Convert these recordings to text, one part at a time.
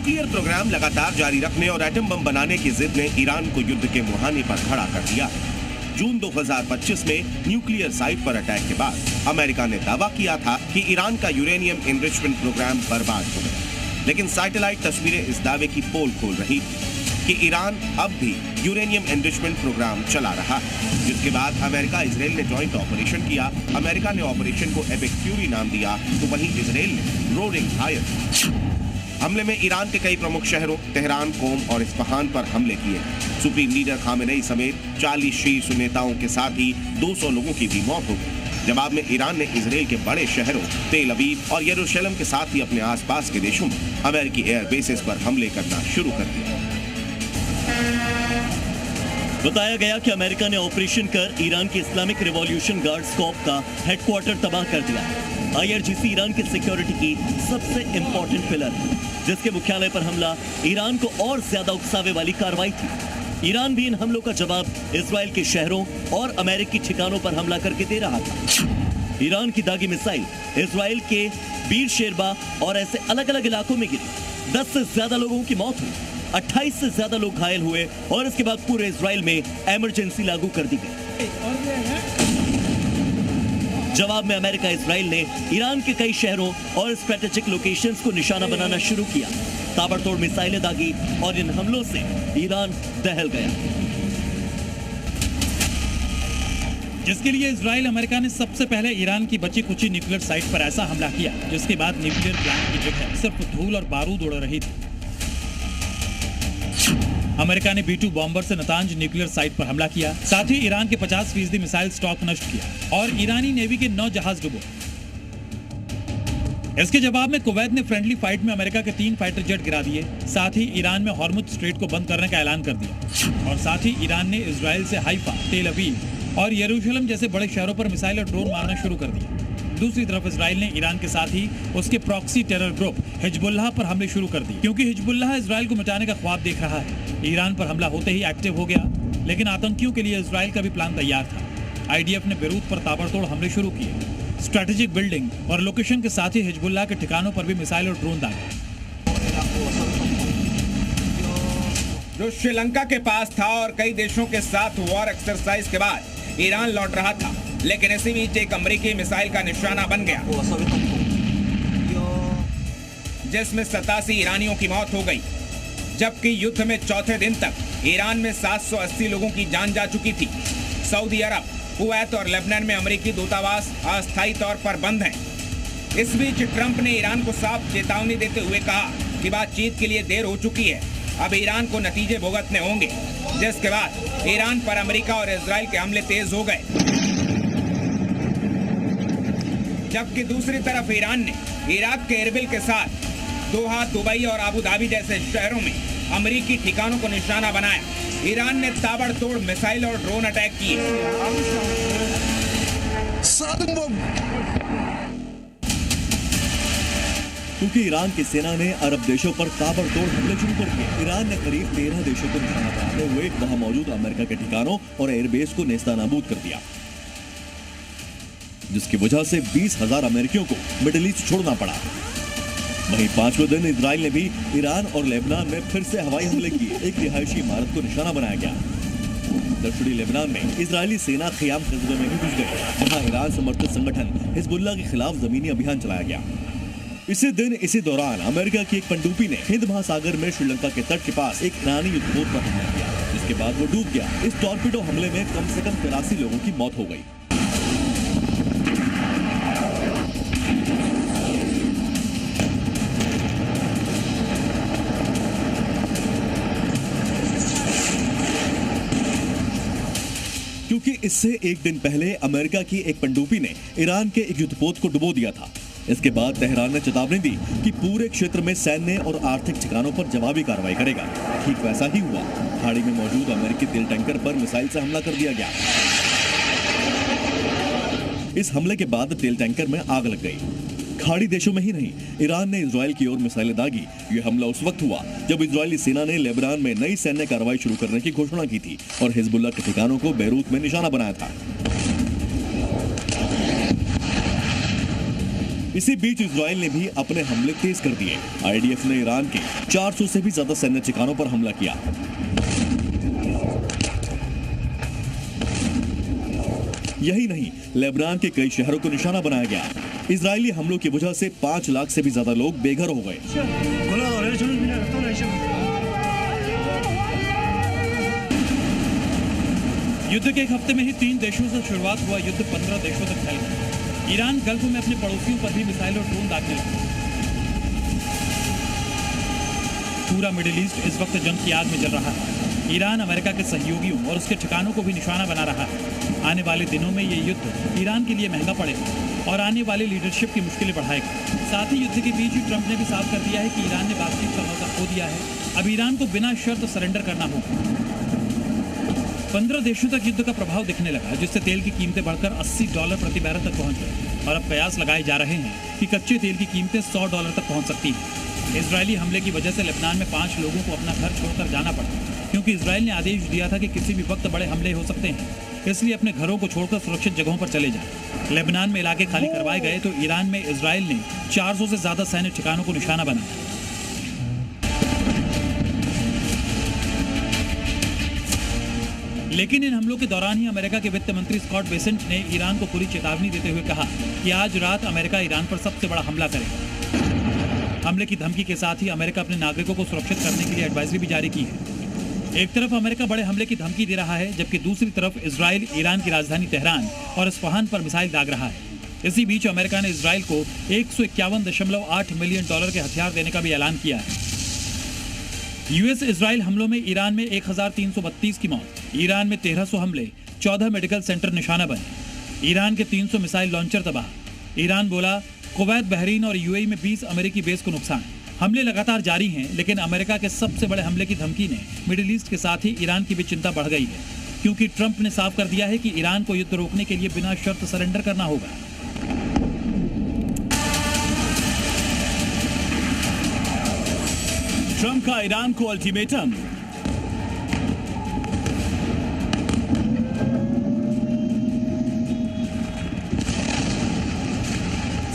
Nuclear programme लगातार जारी रखने और एटम बम बनाने की जिद ने ईरान को युद्ध के मुहाने पर खड़ा कर दिया। जून 2025 में न्यूक्लियर साइट पर अटैक के बाद अमेरिका ने दावा किया था कि ईरान का यूरेनियम एनरिचमेंट प्रोग्राम बर्बाद हो गया, लेकिन सैटेलाइट तस्वीरें इस दावे की पोल खोल रही कि ईरान अब भी यूरेनियम एनरिचमेंट प्रोग्राम चला रहा है। जिसके बाद अमेरिका इजराइल ने जॉइंट ऑपरेशन किया। अमेरिका ने ऑपरेशन को एपिक फ्यूरी नाम दिया, तो वहीं इजराइल ने रोरिंग लायन। हमले में ईरान के कई प्रमुख शहरों तेहरान, कोम और इस्फहान पर हमले किए। सुप्रीम लीडर खामेनेई समेत 40 शीर्ष नेताओं के साथ ही 200 लोगों की भी मौत हो गई। जवाब में ईरान ने इजराइल के बड़े शहरों तेल अवीव और यरूशलेम के साथ ही अपने आसपास के देशों में अमेरिकी एयर बेसेस पर हमले करना शुरू कर दिया। बताया गया कि अमेरिका ने ऑपरेशन कर ईरान के इस्लामिक रिवॉल्यूशन गार्ड्स कॉर्प का हेडक्वार्टर तबाह कर दिया। IRGC ईरान की सिक्योरिटी की सबसे इंपॉर्टेंट पिलर है, जिसके मुख्यालय पर हमला ईरान को और ज्यादा उकसावे वाली कार्रवाई थी। ईरान भी इन हमलों का जवाब इजराइल के शहरों और अमेरिकी ठिकानों पर हमला करके दे रहा था। ईरान की दागी मिसाइल इजराइल के बीर शेरबा और ऐसे अलग अलग इलाकों में गिरी। 10 से ज्यादा लोगों की मौत हुई, 28 से ज्यादा लोग घायल हुए और इसके बाद पूरे इजराइल में इमरजेंसी लागू कर दी गई। जवाब में अमेरिका इजराइल ने ईरान के कई शहरों और स्ट्रेटेजिक लोकेशंस को निशाना बनाना शुरू किया। ताबड़तोड़ मिसाइलें दागी और इन हमलों से ईरान दहल गया, जिसके लिए इजराइल अमेरिका ने सबसे पहले ईरान की बची कुची न्यूक्लियर साइट पर ऐसा हमला किया, जिसके बाद न्यूक्लियर प्लांट की जगह सिर्फ धूल और बारूद उड़ रही थी। अमेरिका ने B-2 बॉम्बर से नतांज न्यूक्लियर साइट पर हमला किया। साथ ही ईरान के 50% मिसाइल स्टॉक नष्ट किया और ईरानी नेवी के 9 जहाज डुबो। इसके जवाब में कुवैत ने फ्रेंडली फाइट में अमेरिका के 3 फाइटर जेट गिरा दिए। साथ ही ईरान में हॉर्मुज स्ट्रेट को बंद करने का ऐलान कर दिया और साथ ही ईरान ने इजराइल से हाइफा, तेल अवीव और यरूशलेम जैसे बड़े शहरों पर मिसाइल और ड्रोन मारना शुरू कर दिया। दूसरी तरफ इजराइल ने ईरान के साथ ही उसके प्रॉक्सी टेरर ग्रुप हिजबुल्लाह पर हमले शुरू कर दिए, क्योंकि हिजबुल्लाह इजराइल को मिटाने का ख्वाब देख रहा है। ईरान पर हमला होते ही एक्टिव हो गया, लेकिन आतंकियों के लिए इजराइल का भी प्लान तैयार था। IDF ने बेरूत पर ताबड़तोड़ हमले शुरू किए। स्ट्रेटेजिक बिल्डिंग और लोकेशन के साथ ही हिजबुल्लाह के ठिकानों पर भी मिसाइल और ड्रोन दागे। जो श्रीलंका के पास था और कई देशों के साथ वॉर एक्सरसाइज के बाद ईरान लौट रहा था, लेकिन इसी बीच एक अमेरिकी मिसाइल का निशाना बन गया, जिसमें 87 ईरानियों की मौत हो गई, जबकि युद्ध में चौथे दिन तक ईरान में 780 लोगों की जान जा चुकी थी। सऊदी अरब, कुवैत और लेबनान में अमेरिकी दूतावास अस्थायी तौर पर बंद हैं। इस बीच ट्रंप ने ईरान को साफ चेतावनी देते हुए कहा कि बातचीत के लिए देर हो चुकी है, अब ईरान को नतीजे भुगतने होंगे, जिसके बाद ईरान पर अमेरिका और इजराइल के हमले तेज हो गए। जबकि दूसरी तरफ ईरान ने इराक के एरबिल के साथ दोहा, दुबई और आबू धाबी जैसे शहरों में अमेरिकी ठिकानों को निशाना बनाया। ईरान ने ताबड़तोड़ मिसाइल और ड्रोन अटैक किए। क्योंकि ईरान की सेना ने अरब देशों पर ताबड़तोड़ हमले शुरू कर दिए। ईरान ने करीब 13 देशों को निशाना बनाते हुए वहां मौजूद अमेरिका के ठिकानों और एयरबेस को नेस्तनाबूद कर दिया, जिसकी वजह से 20,000 अमेरिकियों को मिडिल ईस्ट छोड़ना पड़ा। वहीं 5वें दिन इजराइल ने भी ईरान और लेबनान में फिर से हवाई हमले किए। एक रिहायशी इमारत को निशाना बनाया गया। दक्षिणी लेबनान में इजरायली सेना खियाम कस्बे में भी घुस गई, जहां ईरान समर्थित संगठन हिजबुल्लाह के खिलाफ जमीनी अभियान चलाया गया। इसी दौरान अमेरिका की एक पनडुब्बी ने हिंद महासागर में श्रीलंका के तट के पास एक ईरानी युद्धपोत पर हमला किया, जिसके बाद वो डूब गया। इस टॉर्पीडो हमले में कम से कम 83 लोगों की मौत हो गई। क्योंकि इससे एक दिन पहले अमेरिका की एक पनडुब्बी ने ईरान के एक युद्धपोत को डुबो दिया था। इसके बाद तेहरान ने चेतावनी दी कि पूरे क्षेत्र में सैन्य और आर्थिक ठिकानों पर जवाबी कार्रवाई करेगा। ठीक वैसा ही हुआ। खाड़ी में मौजूद अमेरिकी तेल टैंकर पर मिसाइल से हमला कर दिया गया। इस हमले के बाद तेल टैंकर में आग लग गई। खाड़ी देशों में ही नहीं, ईरान ने इजराइल की ओर मिसाइलें दागी। यह हमला उस वक्त हुआ जब इजरायली सेना ने लेबनान में नई सैन्य कार्रवाई शुरू करने की घोषणा की थी और हिजबुल्लाह के ठिकानों को बेरूत में निशाना बनाया था। इसी बीच इजराइल ने भी अपने हमले तेज कर दिए। आईडीएफ ने ईरान के 400 से भी ज्यादा सैन्य ठिकानों पर हमला किया। यही नहीं, लेबनान के कई शहरों को निशाना बनाया गया। इजरायली हमलों की वजह से 5 लाख से भी ज्यादा लोग बेघर हो गए। युद्ध के एक हफ्ते में ही 3 देशों से शुरुआत हुआ युद्ध 15 देशों तक फैल गया। ईरान गल्फ में अपने पड़ोसियों पर भी मिसाइल और ड्रोन दागने लगा। पूरा मिडिल ईस्ट इस वक्त जंग की आग में जल रहा है। ईरान अमेरिका के सहयोगियों और उसके ठिकानों को भी निशाना बना रहा है। आने वाले दिनों में ये युद्ध ईरान के लिए महंगा पड़ेगा और आने वाली लीडरशिप की मुश्किलें बढ़ाएगा। साथ ही युद्ध के बीच ही ट्रंप ने भी साफ कर दिया है कि ईरान ने बातचीत का मौका खो दिया है। अब ईरान को बिना शर्त सरेंडर करना होगा। 15 देशों तक युद्ध का प्रभाव दिखने लगा, जिससे तेल की कीमतें बढ़कर $80 प्रति बैरल तक पहुंच गए और अब कयास लगाए जा रहे हैं कि कच्चे तेल की कीमतें $100 तक पहुंच सकती हैं। इजरायली हमले की वजह से लेबनान में 5 लोगों को अपना घर छोड़कर जाना पड़ा, क्योंकि इजराइल ने आदेश दिया था कि किसी भी वक्त बड़े हमले हो सकते हैं, इसलिए अपने घरों को छोड़कर सुरक्षित जगहों पर चले जाएं। लेबनान में इलाके खाली करवाए गए तो ईरान में इजराइल ने 400 से ज्यादा सैन्य ठिकानों को निशाना बनाया। लेकिन इन हमलों के दौरान ही अमेरिका के वित्त मंत्री स्कॉट बेसेंट ने ईरान को पूरी चेतावनी देते हुए कहा कि आज रात अमेरिका ईरान पर सबसे बड़ा हमला करेगा। हमले की धमकी के साथ ही अमेरिका अपने नागरिकों को सुरक्षित करने के लिए एडवाइजरी भी जारी की है। एक तरफ अमेरिका बड़े हमले की धमकी दे रहा है, जबकि दूसरी तरफ इजराइल ईरान की राजधानी तेहरान और इस्फहान पर मिसाइल दाग रहा है। इसी बीच अमेरिका ने इजराइल को $151.8 मिलियन के हथियार देने का भी ऐलान किया है। यूएस इजराइल हमलों में ईरान में 1332 की मौत, ईरान में 1300 हमले, 14 मेडिकल सेंटर निशाना बने, ईरान के 300 मिसाइल लॉन्चर तबाह। ईरान बोला कुवैत, बहरीन और यूएई में 20 अमेरिकी बेस को नुकसान। हमले लगातार जारी हैं, लेकिन अमेरिका के सबसे बड़े हमले की धमकी ने मिडिल ईस्ट के साथ ही ईरान की भी चिंता बढ़ गई है, क्योंकि ट्रंप ने साफ कर दिया है कि ईरान को युद्ध रोकने के लिए बिना शर्त सरेंडर करना होगा। ट्रंप का ईरान को अल्टीमेटम।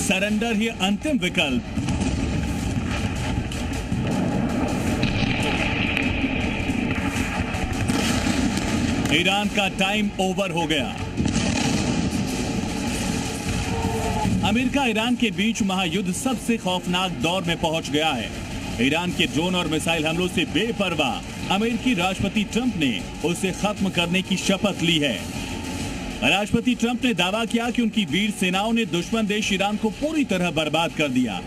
सरेंडर ही अंतिम विकल्प। ईरान का टाइम ओवर हो गया। अमेरिका ईरान के बीच महायुद्ध सबसे खौफनाक दौर में पहुंच गया है। ईरान के ड्रोन और मिसाइल हमलों से बेपरवाह अमेरिकी राष्ट्रपति ट्रंप ने उसे खत्म करने की शपथ ली है। राष्ट्रपति ट्रंप ने दावा किया कि उनकी वीर सेनाओं ने दुश्मन देश ईरान को पूरी तरह बर्बाद कर दिया।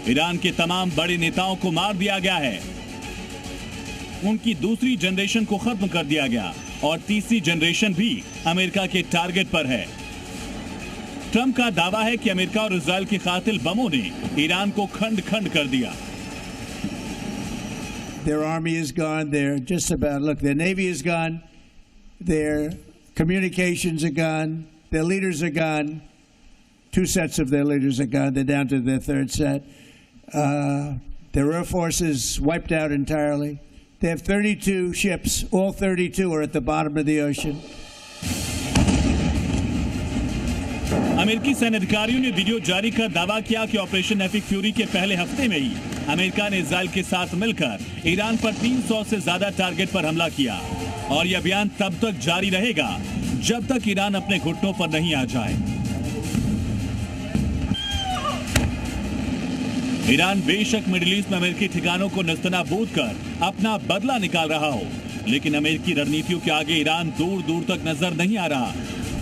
ईरान के तमाम बड़े नेताओं को मार दिया गया है, उनकी दूसरी जनरेशन को खत्म कर दिया गया और तीसरी जनरेशन भी अमेरिका के टारगेट पर है। ट्रंप का दावा है कि अमेरिका और इजराइल के कातिल बमों ने ईरान को खंड खंड कर दिया। Their army is gone. They're just about, look, their navy is gone. Their communications are gone. Their leaders are gone. 2 sets of their leaders are gone. They're down to their 3rd set. Their air force is wiped out entirely. They have 32 ships. All 32 are at the bottom of the ocean. अमेरिकी सैन्य अधिकारियों ने video जारी कर दावा किया कि operation epic fury के पहले हफ्ते में ही अमेरिका ने इजराइल के साथ मिलकर ईरान पर 300 से ज्यादा टारगेट पर हमला किया और यह अभियान तब तक जारी रहेगा जब तक ईरान अपने घुटनों पर नहीं आ जाए। ईरान बेशक मिडिल ईस्ट में अमेरिकी ठिकानों को नस्तनाबूद कर अपना बदला निकाल रहा हो, लेकिन अमेरिकी रणनीतियों के आगे ईरान दूर दूर तक नजर नहीं आ रहा।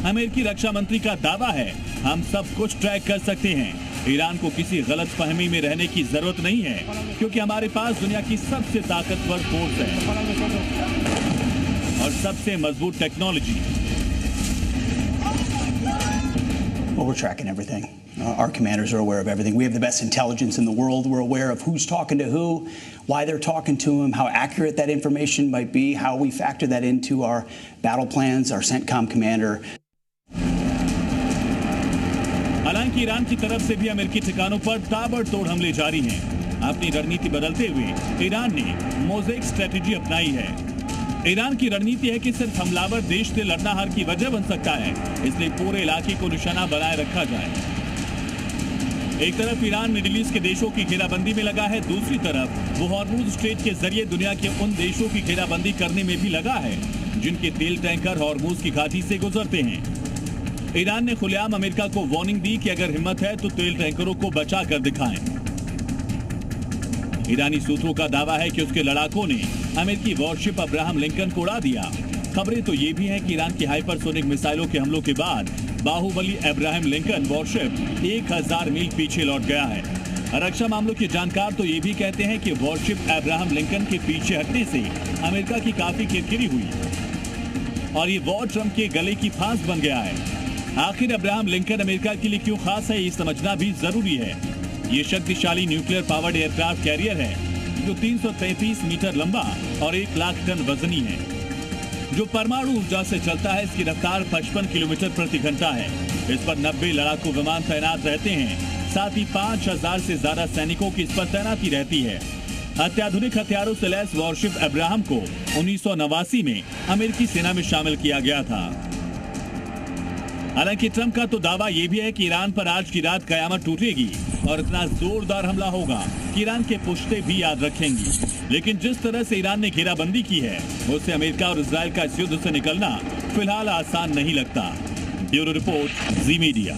अमेरिकी रक्षा मंत्री का दावा है, हम सब कुछ ट्रैक कर सकते हैं। ईरान को किसी गलत फहमी में रहने की जरूरत नहीं है, क्योंकि हमारे पास दुनिया की सबसे ताकतवर फोर्स है और सबसे मजबूत technology. Well, we're tracking everything. Our commanders are aware of everything. We have the best intelligence in the world. We're aware of who's talking to who, why they're talking to them, how accurate that information might be, how we factor that into our battle plans, our CENTCOM commander. हालांकि Iran की तरफ से भी अमेरिकी ठिकानों पर ताबड़तोड़ हमले जारी हैं। अपनी रणनीति बदलते हुए ईरान ने मोज़ेक स्ट्रेटेजी अपनाई है। ईरान की रणनीति है कि सिर्फ हमलावर देश से लड़ना हार की वजह बन सकता है, इसलिए पूरे इलाके को निशाना बनाए रखा जाए। एक तरफ ईरान मिडिल ईस्ट के देशों की घेराबंदी में लगा है, दूसरी तरफ वो हॉर्मुज स्ट्रेट के जरिए दुनिया के उन देशों की घेराबंदी करने में भी लगा है जिनके तेल टैंकर हॉर्मुज की घाटी से गुजरते हैं। ईरान ने खुलेआम अमेरिका को वार्निंग दी कि अगर हिम्मत है तो तेल टैंकरों को बचा कर दिखाएं। ईरानी सूत्रों का दावा है कि उसके लड़ाकों ने अमेरिकी वॉरशिप अब्राहम लिंकन को उड़ा दिया। खबरें तो ये भी हैं कि ईरान की हाइपरसोनिक मिसाइलों के हमलों के बाद बाहुबली अब्राहम लिंकन वॉरशिप 1000 मील पीछे लौट गया है। रक्षा मामलों के जानकार तो ये भी कहते हैं कि वॉरशिप अब्राहम लिंकन के पीछे हटने से अमेरिका की काफी किरकिरी हुई और ये वॉर ट्रंप के गले की फांस बन गया है। आखिर अब्राहम लिंकन अमेरिका के लिए क्यों खास है, ये समझना भी जरूरी है। ये शक्तिशाली न्यूक्लियर पावर्ड एयरक्राफ्ट कैरियर है जो 333 मीटर लंबा और 1 लाख टन वजनी है, जो परमाणु ऊर्जा से चलता है। इसकी रफ्तार 55 किलोमीटर प्रति घंटा है। इस पर 90 लड़ाकू विमान तैनात रहते हैं। साथ ही 5000 से ज्यादा सैनिकों की इस पर तैनाती रहती है। अत्याधुनिक हथियारों से लैस वॉरशिप अब्राहम को 1989 में अमेरिकी सेना में शामिल किया गया था। हालांकि ट्रंप का तो दावा यह भी है कि ईरान पर आज की रात कयामत टूटेगी और इतना जोरदार हमला होगा कि ईरान के पुश्ते भी याद रखेंगी। लेकिन जिस तरह से ईरान ने घेराबंदी की है उससे अमेरिका और इजराइल का इस युद्ध से निकलना फिलहाल आसान नहीं लगता। ब्यूरो रिपोर्ट, जी मीडिया।